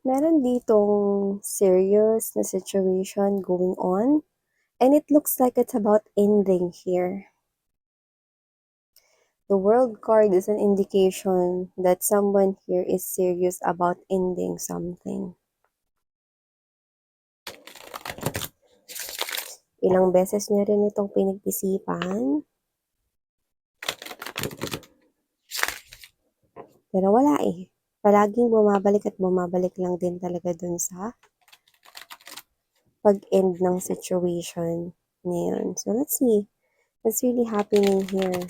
Meron ditong serious na situation going on, and it looks like it's about ending here. The World card is an indication that someone here is serious about ending something. Ilang beses niya rin itong pinag-isipan, pero wala eh. Palaging bumabalik at bumabalik lang din talaga dun sa pag-end ng situation na yun. So let's see what's really happening here.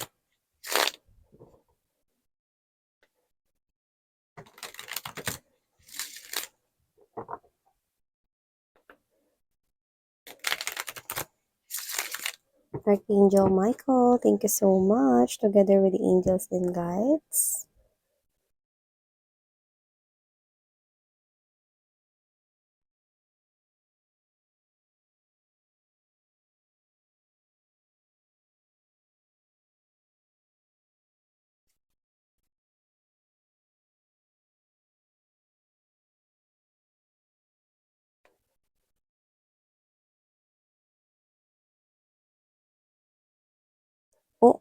Archangel Michael, thank you so much, together with the angels and guides. Oh,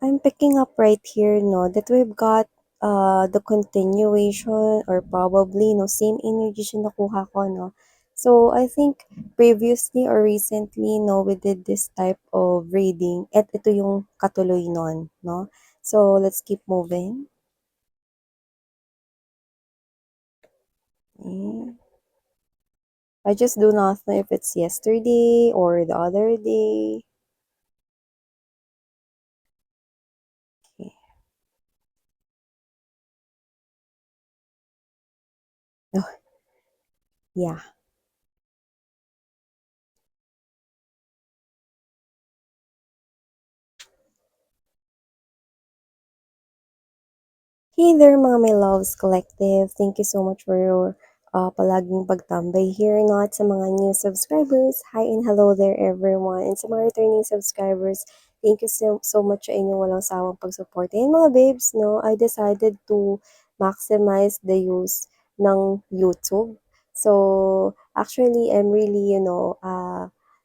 I'm picking up right here, no, that we've got the continuation or probably, no, same energy siya nakuha ko, no. So, I think previously or recently, no, we did this type of reading at ito yung katuloy nun, no. So, let's keep moving. Okay. I just do not know if it's yesterday or the other day. Okay. Oh, yeah. Hey there mga my loves collective. Thank you so much for your palaging pagtambay here, not sa mga new subscribers. Hi and hello there everyone. And sa mga returning subscribers, thank you so much sa inyong walang sawang pag-support. And mga babes, no, I decided to maximize the use ng YouTube. So, actually, I'm really,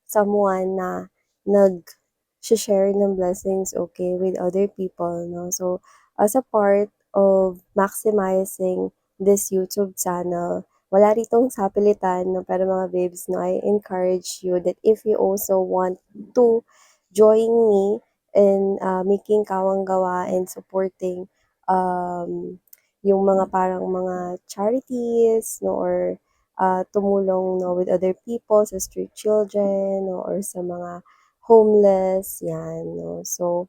someone na nag-share ng blessings, okay, with other people, no? So, as a part of maximizing this YouTube channel. Wala ritong sapilitan, no? Pero mga babes, no, I encourage you that if you also want to join me in making kawang gawa and supporting yung mga parang mga charities, no, or tumulong, no, with other people, sa street children, no, or sa mga homeless, yan, no. So,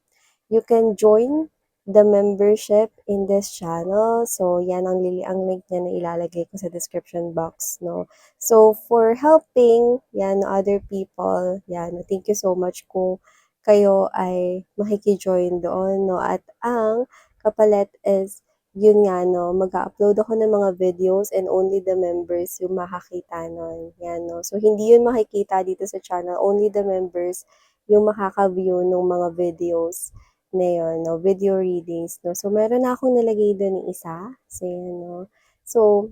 you can join the membership in this channel. So, yan ang link niya na ilalagay ko sa description box, no. So, for helping, yan, other people, yan, thank you so much kung kayo ay makiki-join doon, no. At ang kapalit is, yun nga, no, mag-upload ako ng mga videos and only the members yung makakita nun. Yan, no. So, hindi yun makikita dito sa channel. Only the members yung makaka-view ng mga videos na yun, no, video readings, no. So, meron na akong nilagay doon ng isa. So, yan, no. So,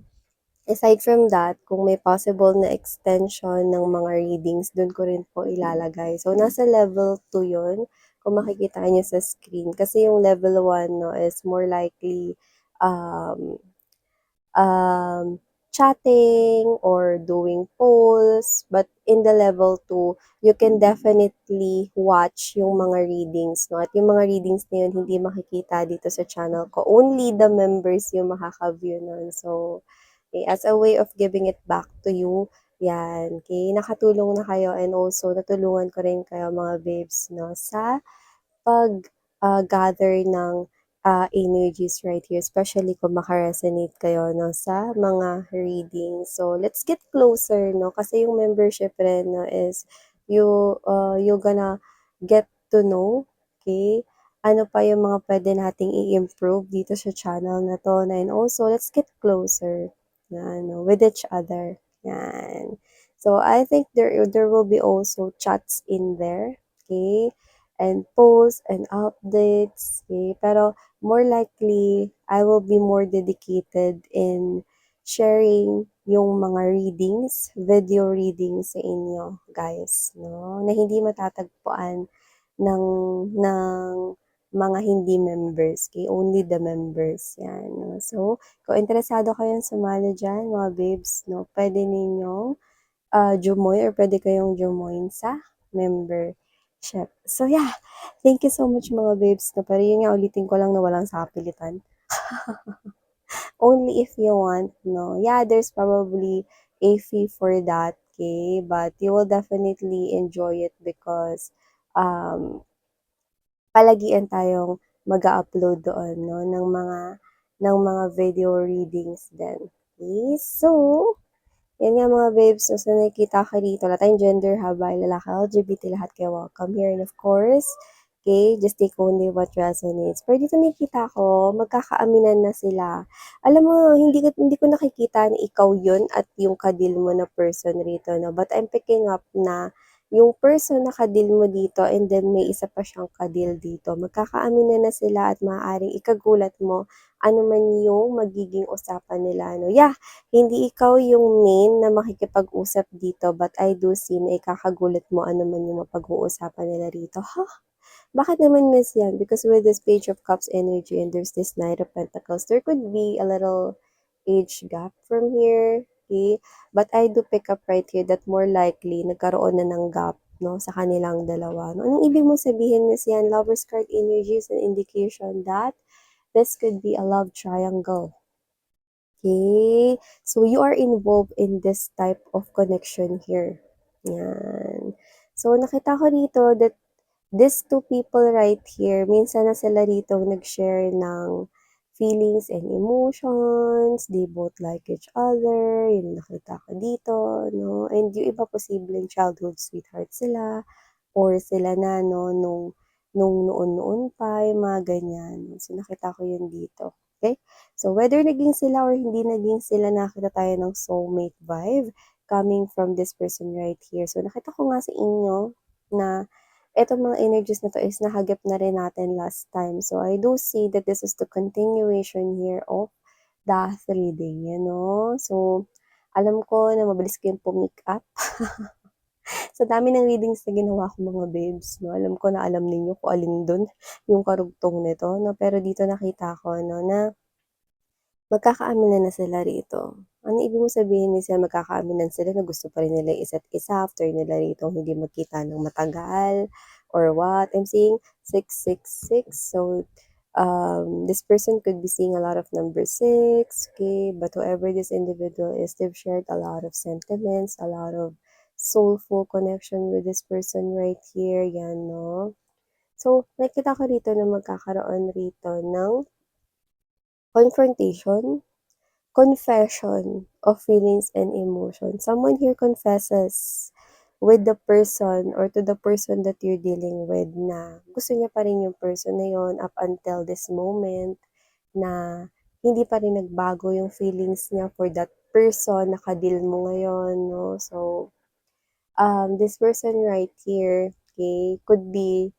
aside from that, kung may possible na extension ng mga readings, doon ko rin po ilalagay. So, nasa level 2 yun, kung makikita niyo sa screen. Kasi yung level 1, no, is more likely um, chatting or doing polls. But in the level 2, you can definitely watch yung mga readings, no? At yung mga readings na yun, hindi makikita dito sa channel ko. Only the members yung makaka-view nun. So, okay, as a way of giving it back to you, yan. Okay, nakatulong na kayo and also natulungan ko rin kayo mga babes, no? Sa pag-gather ng energies right here, especially kung makaresonate kayo, no, sa mga readings. So, let's get closer, no, kasi yung membership rin, no, is you gonna get to know, okay, ano pa yung mga pwede nating i-improve dito sa channel na to, and also, let's get closer, yan, no, with each other, yan. So, I think there will be also chats in there, okay, and posts and updates. Okay? Pero more likely, I will be more dedicated in sharing yung mga readings, video readings sa inyo, guys, no? Na hindi matatagpuan ng mga hindi members, okay? Only the members, yan, no? So, kung interesado kayong sumali dyan, mga babes, no? Pwede ninyong jumoy or pwede kayong jumoin sa membership. So, yeah. Thank you so much, mga babes, no? Pero yun nga, ulitin ko lang na walang sapilitan. Only if you want, no? Yeah, there's probably a fee for that, okay? But you will definitely enjoy it because palagian tayong mag-upload doon, no? Ng mga video readings din. Okay? So, yan nga mga babes, so sa nakikita ka dito, lahat tayong gender ha, by lalaki, LGBT, lahat kayo welcome here. And of course, okay, just take only what resonates. Pero dito nakikita ko, magkakaaminan na sila. Alam mo, hindi ko nakikita na ikaw yun at yung kadil mo na person rito, no? But I'm picking up na yung person na kadil mo dito and then may isa pa siyang kadil dito. Magkakaaminan na sila at maaaring ikagulat mo ano man yung magiging usapan nila, no? Yeah, hindi ikaw yung main na makikipag-usap dito, but I do see na ikakagulat mo ano man yung mapag-uusapan nila rito. Bakit naman miss yan? Because with this Page of Cups energy and there's this Knight of Pentacles, there could be a little age gap from here, okay? But I do pick up right here that more likely nagkaroon na ng gap, no, sa kanilang dalawa. No? Anong ibig mo sabihin, miss yan? Lover's card energy is an indication that this could be a love triangle. Okay, so you are involved in this type of connection here. Yan. So, nakita ko dito that these two people right here, minsan na sila rito nag-share ng feelings and emotions. They both like each other. Yung nakita ko dito, no? And yung iba posibleng childhood sweetheart sila or sila na, no, nung noon-noon pa, yung mga ganyan. So, nakita ko yun dito. Okay? So, whether naging sila or hindi naging sila, nakita tayo ng soulmate vibe coming from this person right here. So, nakita ko nga sa inyo na etong mga energies na to is nahagip na rin natin last time. So, I do see that this is the continuation here of the reading, you know? So, alam ko na mabilis kayong pumick up. Sa dami ng readings na ginawa ko mga babes, no? Alam ko na alam ninyo kung alin dun yung karugtong nito, no? Pero dito nakita ko, no, na magkakaaminan na sila rito. Ano ibig mo sabihin minsan magkakaaminan sila na gusto pa rin nila isa't isa after nila rito hindi magkita ng matagal or what? I'm seeing 666. So, this person could be seeing a lot of number 6, okay? But whoever this individual is, they've shared a lot of sentiments, a lot of soulful connection with this person right here. Yan, no? So, nakita ko rito na magkakaroon rito ng confrontation, confession of feelings and emotions. Someone here confesses with the person or to the person that you're dealing with na gusto niya pa rin yung person na yon up until this moment na hindi pa rin nagbago yung feelings niya for that person na kadil mo ngayon, no? So, this person right here, okay, could be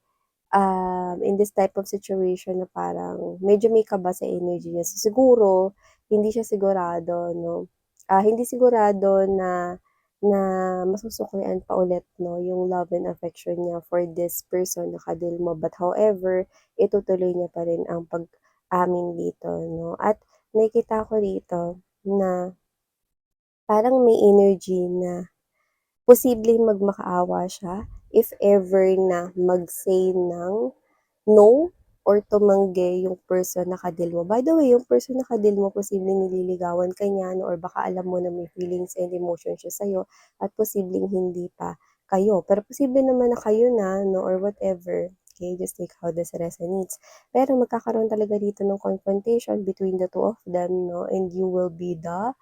in this type of situation na parang medyo may kaba sa energy niya. So, siguro, hindi siya sigurado, no? Hindi sigurado na masusuklian pa ulit, no, yung love and affection niya for this person na kadil mo. But however, itutuloy niya pa rin ang pag-amin dito, no? At nakita ko dito na parang may energy na posibleng magmakaawa siya if ever na mag-say ng no or tumanggi yung person na kadil mo. By the way, yung person na kadil mo, posibleng nililigawan ka niya, no? Or baka alam mo na may feelings and emotions siya sa'yo at posibleng hindi pa kayo. Pero posible naman na kayo na, no? Or whatever. Okay, just take how this resonates. Pero magkakaroon talaga dito ng confrontation between the two of them, no? And you will be the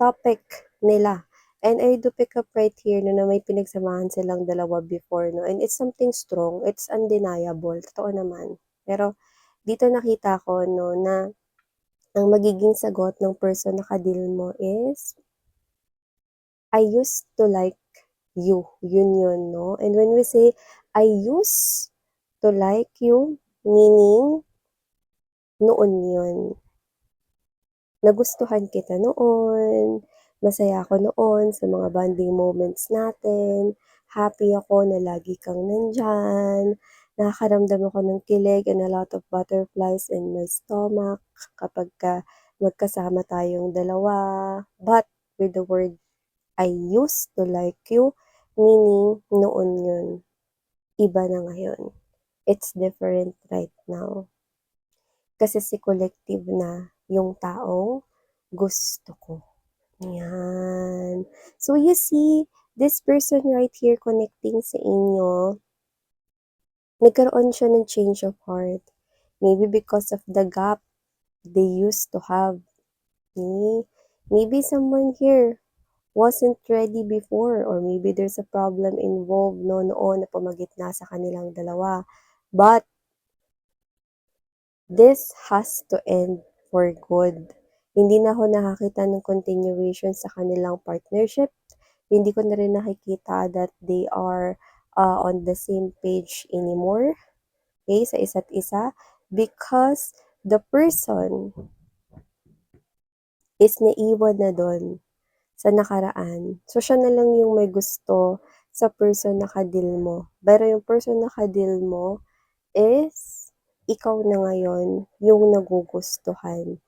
topic nila. And I do pick up right here no, na may pinagsamahan silang dalawa before, no? And it's something strong. It's undeniable. Totoo naman. Pero dito nakita ko, no, na ang magiging sagot ng person na kadil mo is, I used to like you. Yun, no? And when we say, I used to like you, meaning, noon yun. nagustuhan kita noon, masaya ako noon sa mga bonding moments natin, happy ako na lagi kang nandiyan, nakakaramdam ako ng kilig and a lot of butterflies in my stomach kapagka magkasama tayong dalawa. But with the word I used to like you, meaning noon yun, iba na ngayon. It's different right now. Kasi si collective na yung taong gusto ko. Yan. So you see, this person right here connecting sa inyo, nagkaroon siya ng change of heart. Maybe because of the gap they used to have. Okay? Maybe someone here wasn't ready before, or maybe there's a problem involved noon na pumagitna sa kanilang dalawa. But this has to end for good. Hindi na ako nakakita ng continuation sa kanilang partnership. Hindi ko na rin nakikita that they are on the same page anymore, okay, sa isa't isa, because the person is naiwan na doon sa nakaraan. So, siya na lang yung may gusto sa person na kadil mo. Pero yung person na kadil mo is ikaw na ngayon yung nagugustuhan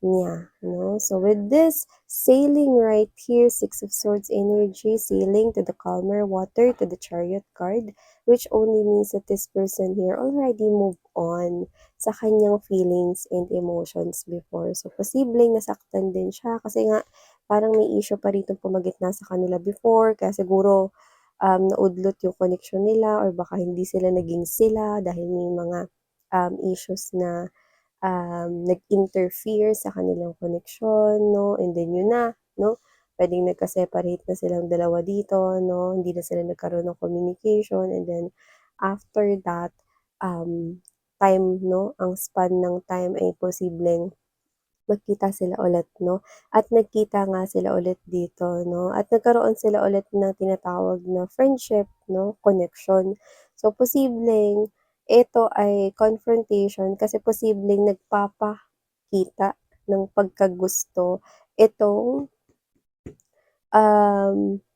niya, no? So with this sailing right here, Six of Swords energy, sailing to the calmer water, to the Chariot card, which only means that this person here already moved on sa kanyang feelings and emotions before. So posibleng nasaktan din siya kasi nga parang may issue pa rito pumagitna sa kanila before, kaya siguro naudlot yung connection nila or baka hindi sila naging sila dahil may mga issues na nag-interfere sa kanilang connection, no? And then yun na, no? Pwedeng nagka-separate na silang dalawa dito, no? Hindi na sila nagkaroon ng communication. And then, after that, time, no? Ang span ng time ay posibleng magkita sila ulit, no? At nagkita nga sila ulit dito, no? At nagkaroon sila ulit ng tinatawag na friendship, no? Connection. So, posibleng ito ay confrontation kasi posibleng nagpapakita ng pagkagusto itong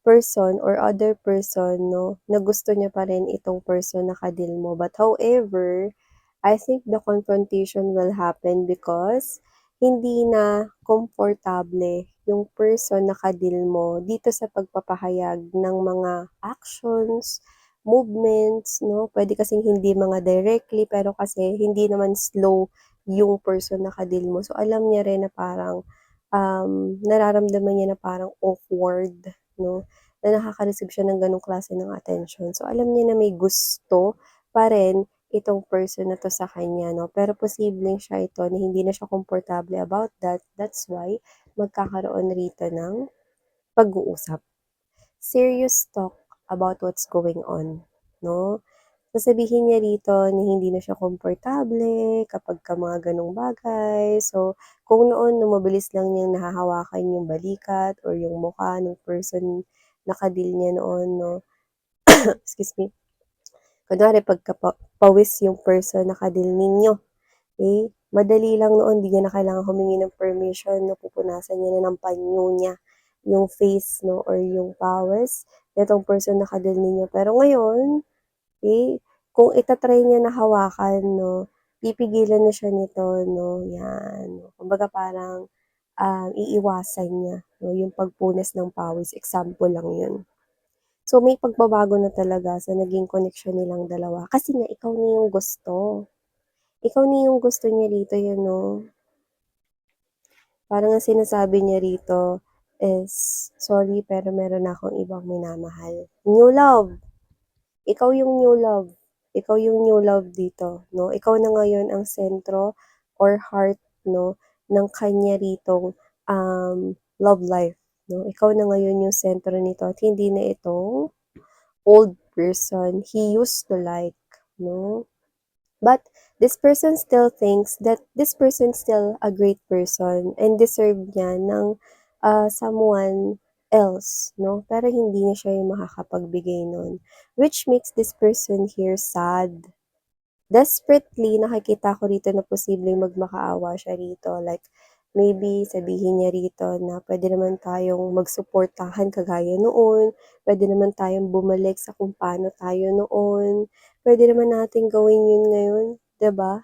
person or other person, no, na gusto niya pa rin itong person na kadil mo. But however, I think the confrontation will happen because hindi na komportable yung person na kadil mo dito sa pagpapahayag ng mga actions, movements, no? Pwede kasing hindi mga directly, pero kasi hindi naman slow yung person na kadil mo. So, alam niya rin na parang nararamdaman niya na parang awkward, no? Na nakaka-receive siya ng ganong klase ng attention. So, alam niya na may gusto pa rin itong person na to sa kanya, no? Pero posibleng siya ito na hindi na siya komportable about that. That's why magkakaroon rito ng pag-uusap. Serious talk about what's going on, no? Sasabihin niya rito na hindi na siya komportable kapagka mga gano'ng bagay. So, kung noon 'no, mabilis lang niyang nahahawakan yung balikat or yung mukha ng person na kadil niya noon 'no, excuse me. Kunwari pagka pawis yung person na kadil ninyo, eh, madali lang noon, di niya na kailangan humingi ng permission 'no, pupunasan niya na ng panyo niya yung face 'no or yung pawis nitong person na kadil ninyo. Pero ngayon, eh, kung ita-try niya na hawakan 'no, pipigilan na siya nito 'no, 'yan. Kumbaga parang, iiwasan niya 'no, yung pagpunas ng pawis, example lang 'yun. So, may pagbabago na talaga sa naging koneksyon nilang dalawa kasi nga ikaw na yung gusto. Ikaw na yung gusto niya rito, you know. Parang ang sinasabi niya rito is, "Sorry pero meron na akong ibang minamahal." New love. Ikaw yung new love. Ikaw yung new love dito, no? Ikaw na ngayon ang sentro or heart, no, ng kanya ritong love life, no? Ikaw na ngayon yung sentro nito at hindi na itong old person he used to like, no? But this person still thinks that this person still a great person and deserve niya ng someone else, no? Pero hindi na siya yung makakapagbigay nun. Which makes this person here sad. Desperately, nakikita ko rito na posibleng magmakaawa siya rito. Like, Maybe sabihin niya rito na puwede naman tayong magsuportahan kagaya noon, puwede naman tayong bumalik sa kung paano tayo noon, puwede naman nating gawin yun ngayon, 'di ba?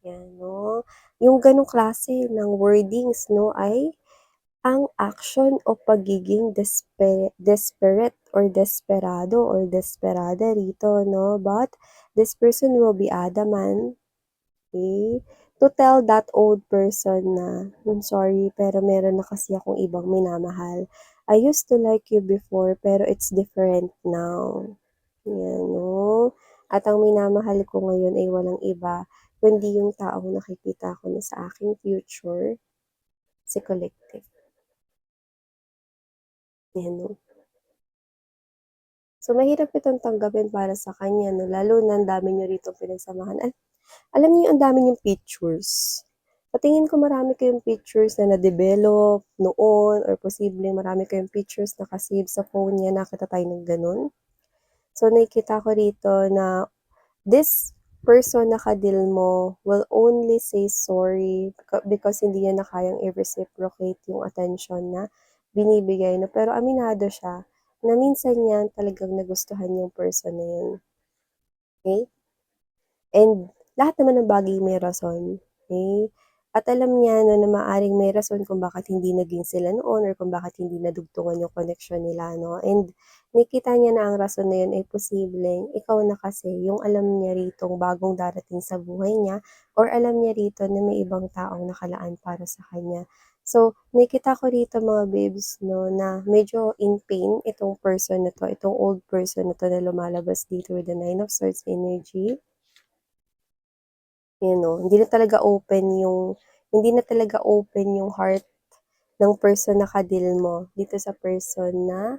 'Yan 'no, yung gano'ng klase ng wordings 'no ay ang action o pagiging desperate or desperado or desperada rito 'no, but this person will be adamant, okey, to tell that old person na, "I'm sorry pero meron na kasi akong ibang minamahal. I used to like you before pero it's different now." 'Yan 'no, at ang minamahal ko ngayon ay walang iba kundi yung taong nakikita ko na sa aking future, si Collective, 'yan 'no. So, mahirap itong tanggapin para sa kanya 'no, lalo na ang dami niyo ritong pinagsamahan at alam niyo ang dami niyong pictures. Sa tingin ko marami kayong pictures na na-develop noon or posibleng marami kayong pictures naka-save sa phone niya, nakita tayo ng gano'n. So, nakikita ko rito na this person na ka-deal mo will only say sorry because hindi niya na kayang i-reciprocate yung attention na binibigay 'no, pero aminado siya na minsan niya talagang nagustuhan yung person na yun, okey? And lahat naman ng bagay may rason, okey? At alam niya 'no na maaaring may rason kung bakit hindi naging sila noon or kung bakit hindi nadugtungan yung connection nila 'no, and nakikita niya na ang rason na yun ay posibleng ikaw na kasi yung alam niya ritong bagong darating sa buhay niya or alam niya rito na may ibang taong nakalaan para sa kanya. So, nakikita ko rito mga babes 'no na medyo in pain itong person na 'to, itong old person na 'to na lumalabas dito with the Nine of Swords energy. You know, hindi na talaga open yung heart ng person na ka-deal mo dito sa person na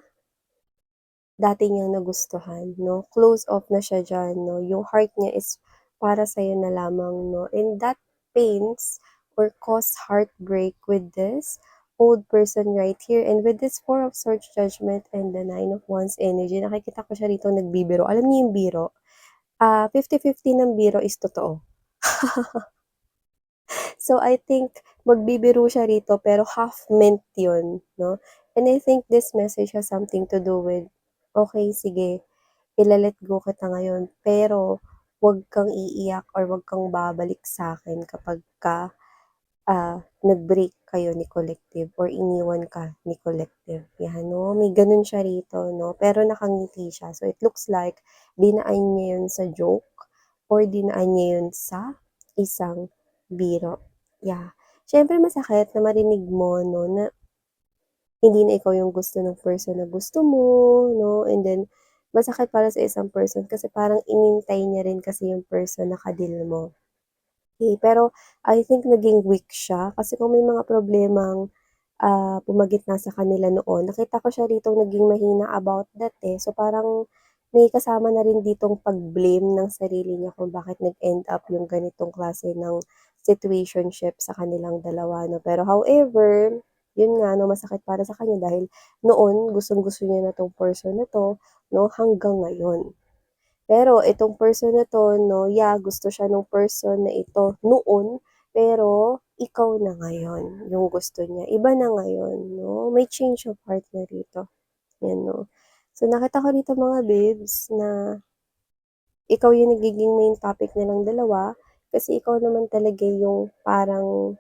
dati niyang nagustuhan 'no, close off na siya diyan 'no, yung heart niya is para sa'yo na lamang 'no, and that pains or cause heartbreak with this old person right here and with this Four of Swords Judgment and the Nine of Wands energy, nakikita ko siya rito nagbibiro. Alam niyo yung biro? 50-50 ng biro is totoo. So, I think magbibiro siya rito pero half meant yun 'no, and I think this message has something to do with, "Okey sige, ile-let go kita ngayon pero 'wag kang iiyak or 'wag kang babalik sa'kin kapagka, nag-break kayo ni Collective or iniwan ka ni Collective." 'Yan 'no, may gano'n siya rito 'no, pero nakangiti siya. So, it looks like dinaan niya yun sa joke or dinaan niya yun sa isang biro. Yeah. Siyempre masakit na marinig mo 'no, na hindi na ikaw yung gusto ng person na gusto mo 'no, and then masakit para sa isang person kasi parang inintay niya rin kasi yung person na ka-deal mo. Pero I think naging weak siya kasi kung may mga problemang, pumagitna sa kanila noon, nakita ko siya ritong naging mahina about that, eh. So, parang may kasama na rin ditong pag-blame ng sarili niya kung bakit nag-end up yung ganitong klase ng situationship sa kanilang dalawa 'no. Pero however, yun nga 'no, masakit para sa kanya dahil noon gustong-gusto niya na 'tong person na 'to 'no, hanggang ngayon. Pero itong person na 'to 'no, yeah, gusto siya nung person na ito noon, pero ikaw na ngayon yung gusto niya, iba na ngayon 'no, may change of heart na rito, 'yan 'no. So nakita ko rito mga babes na ikaw yung nagiging main topic nilang dalawa, kasi ikaw naman talaga yung parang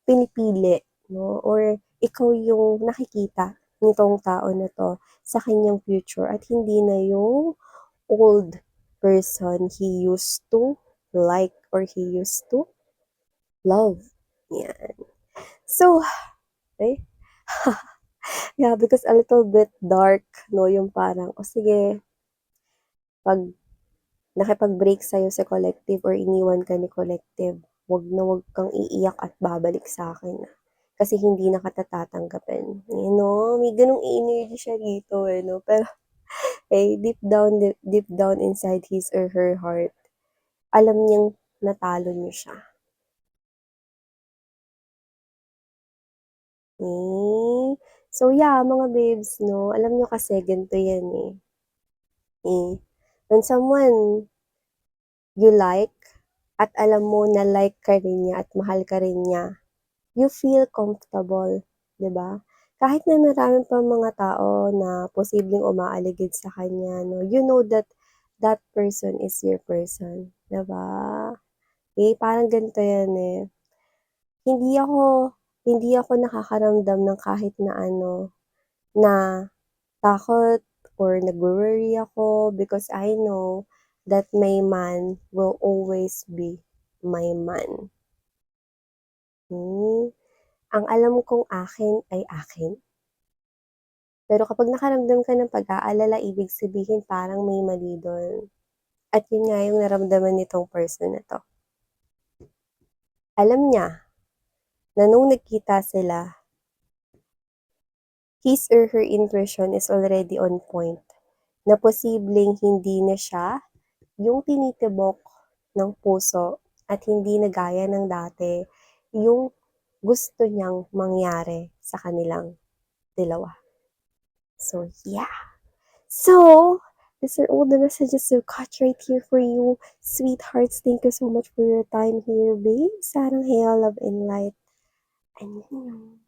pinipili 'no, or ikaw yung nakikita nitong tao na 'to sa kanyang future at hindi na yung old person he used to like or he used to love, yan. So, ay, yeah, because a little bit dark 'no, yung parang, "O sige, 'pag nakipag-break sa'yo si Collective or iniwan ka ni Collective, 'wag na 'wag kang iiyak at babalik sa'kin, kasi hindi na kita tatanggapin." You know, may gano'ng energy siya dito, eh, 'no, pero, eh, deep down inside his or her heart, alam niyang natalo niyo siya. So yeah, mga babes 'no, alam niyo kasi ganito 'yan, when someone you like at alam mo na like ka rin niya at mahal ka rin niya, you feel comfortable, 'di ba? Kahit na marami pang mga tao na posibleng umaaligid sa kanya 'no, you know that that person is your person, 'di ba? Eh, parang ganito 'yan, eh, hindi ako hindi ako nakakaramdam ng kahit na ano, na takot or nagwo-worry ako because I know that my man will always be my man. Ang alam kong akin ay akin, pero kapag nakaramdam ka ng pag-aalala ibig sabihin parang may mali dun at yun nga yung naramdaman nitong person na 'to. Alam niya na nung nagkita sila, his or her intuition is already on point na posibleng hindi na siya yung tinitibok ng puso at hindi na gaya ng dati yung gusto niyang mangyari sa kanilang dalawa. So, yeah. So, these are all the messages so cut right here for you. Sweethearts, thank you so much for your time here, babe. Sarang hair, love, and light. And you know.